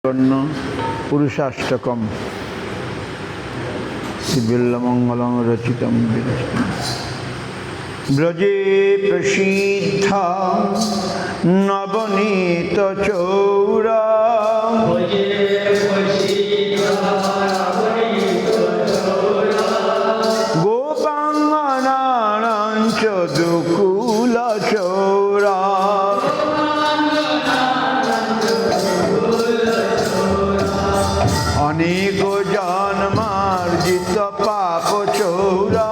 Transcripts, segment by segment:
पुरुषाष्टकम श्रीबिल्लमंगलं रचितं ब्रजे प्रसीद्धा नवनीत चौरा गोपांगनानां च दुकूल चौरा अनेक जन्मार्जित पाप चौरा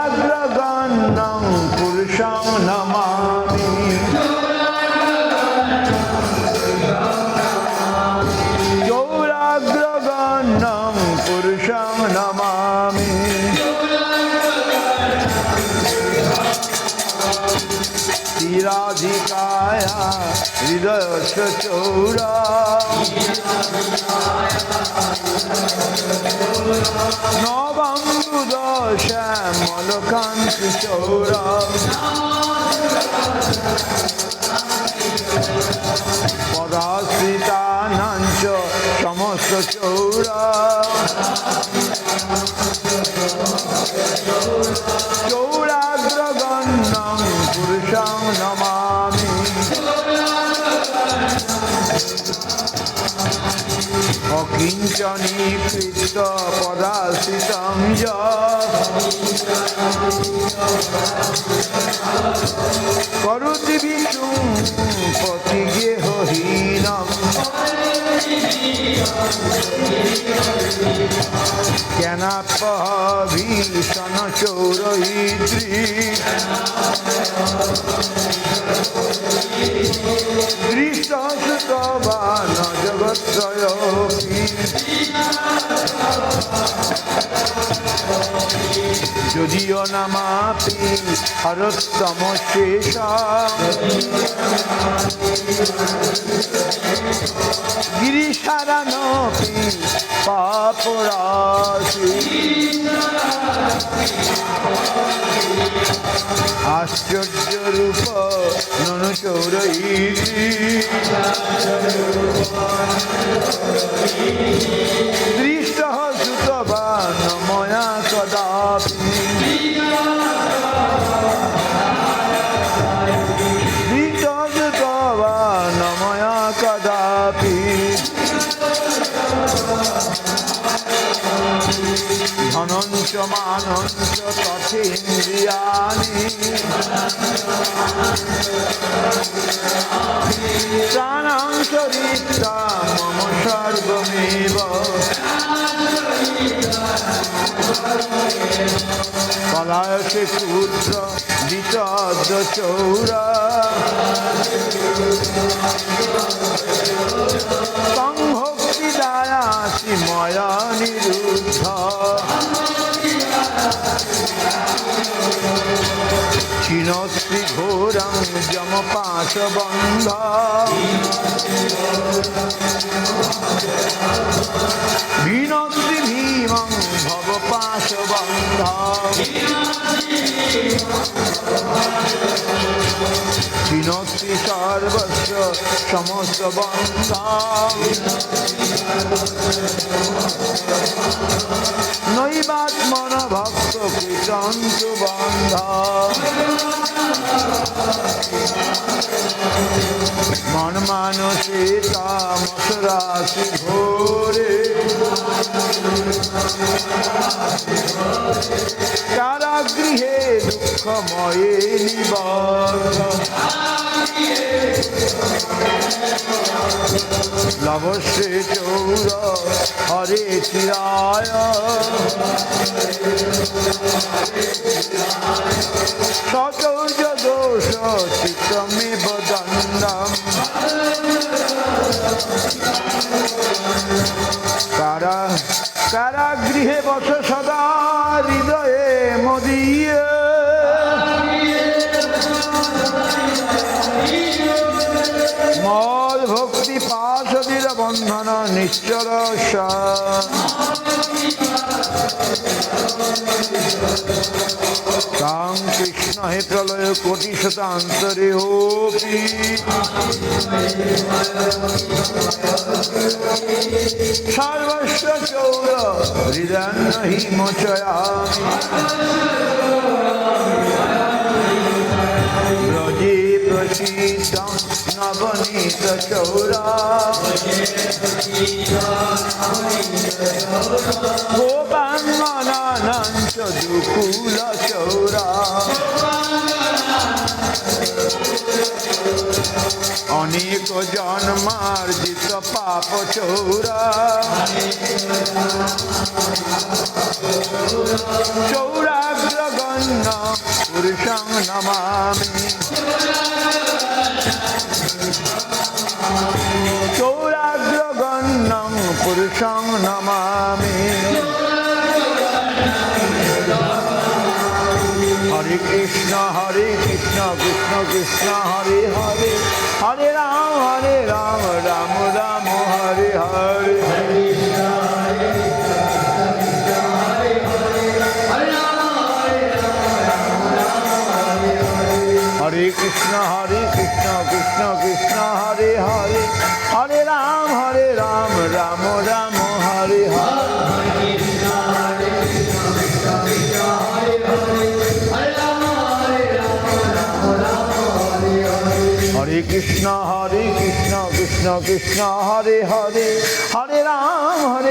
चौराग्रगण्यं पुरुषं नमामि चौराग्रगण्यं पुरुषं नमामि राधिकाया हृदय चौरा नवम्बुद श्यामलकान्ति चौरा पदाश्रितानां च समस्त चौरा चौराग्रगण्यं पुरुषं नमामि अकिञ्चनीकृत पदाश्रितं करोति विष्णुं पतिगेहहीनं ज्ञानापहभीषण चौरयित्री दृष्टसुतवान् जगत्त्रयोऽपि यदियो नमापि हरस्तमशेषा गिरिशरणोऽपि पापराशि आश्चर्यरूप ननु चौरयित्री दृष्टः सुतवान् मया कदापि दृष्टः सुतवान् मया कदापि धनं च मानं च तथेन्द्रियाणि प्राणां शरीरा मम सर्वमेव पलायसे पुत्र विचद्र चौरा संभक्तिदायासि मया निरुद्ध क्षीणोऽस्ति घोरं यमपाशबन्धा भीनोऽस्ति भीमं भवपाशबन्धा क्षीणोऽस्ति सर्वस्य समस्तबन्धा नैवात्मन भक्तकृतं बन्धा मन मानसे तामसराशि घोरे कारागृहे दुःखमये निबद्ध लवस्ये चौर हरे चिराय सचौर्य दोष चित्तमेव दण्डम् कारागृहे बस सदा हृदये मदीये मद भक्ति पाशदिर বন্ধন নিশ্চল তাং কৃষ্ণ হে প্রলয় কোটি শতান্তরে হোপি সর্বস্ব চৌর হৃদয় হি মোচয়ামি ব্রজে প্রসিদ্ধং নবনীত চৌরা গোপাঙ্গনানাঞ্চ দুকুল চৌরা অনেক জন্মার্জিত পাপ চৌরা চৌরাগ্রগণ্য পুরুষং নমামি চৌরাগ্রগণ্যং পুরুষং নমামি হরে কৃষ্ণ কৃষ্ণ কৃষ্ণ হরে হরে হরে রাম রাম রাম হরে হরে হরে কৃষ্ণ কৃষ্ণ কৃষ্ণ হরে হরে হরে রাম রাম রাম হরে হরে হরে কৃষ্ণ কৃষ্ণ কৃষ্ণ হরে হরে হরে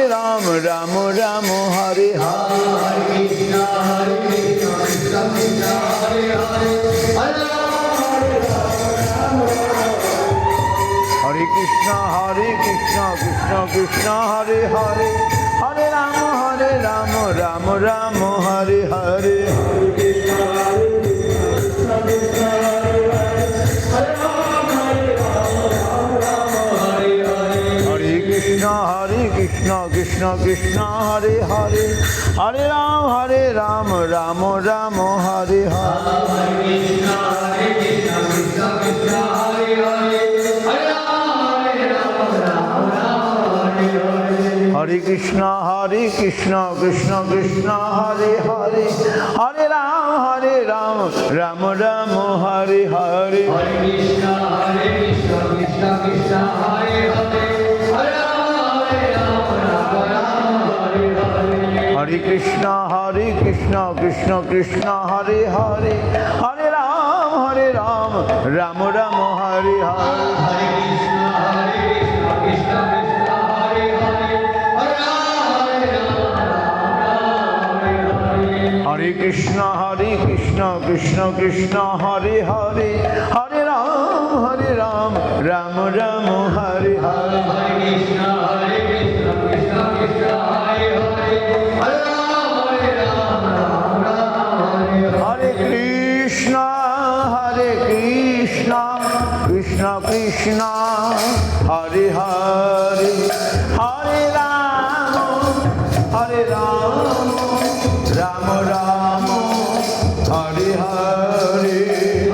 রাম রাম রাম হরে হরে হরে কৃষ্ণ কৃষ্ণ কৃষ্ণ হরে হরে হরে রাম রাম রাম হরে হরে কৃষ্ণ কৃষ্ণ কৃষ্ণ হরে হরে হরে রাম রাম রাম হরে হরে হরে কৃষ্ণ কৃষ্ণ কৃষ্ণ হরে হরে হরে রাম রাম রাম হরে হরে হরে কৃষ্ণ কৃষ্ণ কৃষ্ণ হরে হরে হরে রাম রাম রাম হরে হরে হরে কৃষ্ণ কৃষ্ণ কৃষ্ণ হরে হরে হরে রাম রাম রাম হরে হরে হরে কৃষ্ণ কৃষ্ণ কৃষ্ণ হরে হরে হরে রাম রাম রাম হরে হরে কৃষ্ণ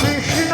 কৃষ্ণ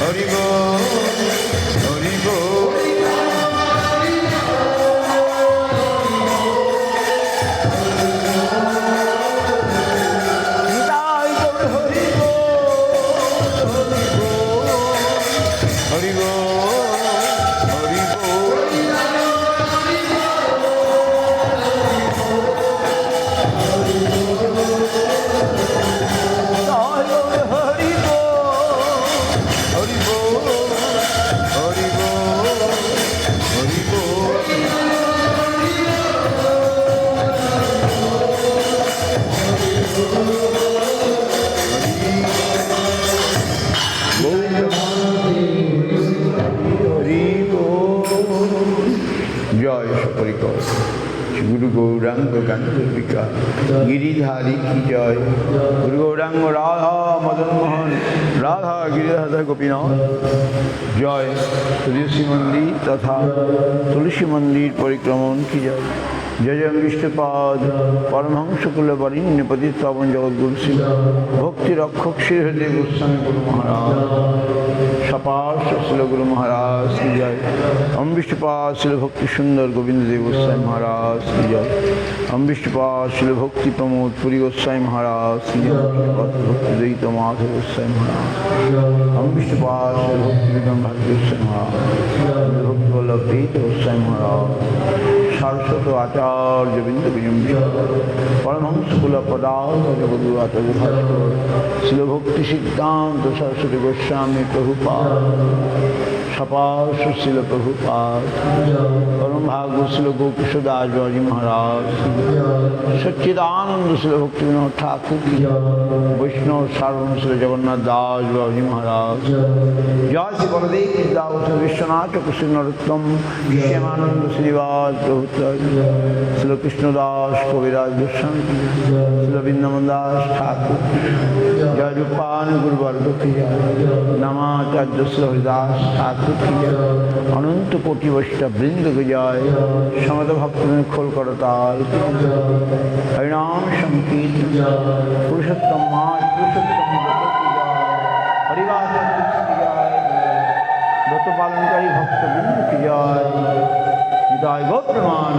হরি বল হরি বল जय सपरिकर गुरु गौरांग कांतिका गिरिधारी की जय गुरु गौरांग राधा मदन मोहन राधा गिरिधारी गोपीनाथ जय तुलसी मंदिर तथा तुलसी मंदिर परिक्रमण की जय जय जय विष्णुपाद परमहंस कुलवरिण्य पतितपावन जगद्गुरु श्री भक्ति रक्षक श्री हृदय गोस्वामी गुरु महाराज सपार्श श्री गुरु महाराज की जय हम विष्णुपाद श्री भक्ति सुंदर गोविंद देव गोस्वामी महाराज की जय हम विष्णुपाद श्री भक्ति प्रमोद पुरी गोस्वामी महाराज की जय भक्ति द्वैत माधव गोस्वामी महाराज हम विष्णुपाद श्री भक्ति विक्रम भारती गोस्वामी महाराज भक्ति वल्लभ तीर्थ गोस्वामी महाराज सारस्वत आचार्य बिंदु परमहंस कुल पदार्थ शिल भक्ति सिद्धांत सरस्वती गोस्वामी प्रभुपाद सपार्श शिल प्रभुपाद परम भागवत शिल गोकुशदास बाजी महाराज सच्चिदानंद शिल भक्ति विनोद ठाकुर वैष्णव सार्वभौम श्री जगन्नाथ दास बाजी महाराज जय श्री बलदेव दास विश्वनाथ कुशल नरोत्तम श्यामानंद श्रीवास प्रभु श्री कृष्णदास कविराज गोस्वामी श्री वृंदावन दास ठाकुर जय रूपान गुरुवर्ग की जय नमाचार्य श्री हरिदास ठाकुर की जय अनंत कोटि वैष्णव वृंद की जय समद भक्त में खोल करताल हरिनाम संकीर्तन पुरुषोत्तम मास पुरुषोत्तम हरिवास की जय व्रत पालनकारी भक्त वृंद की जय जय गो प्रमाण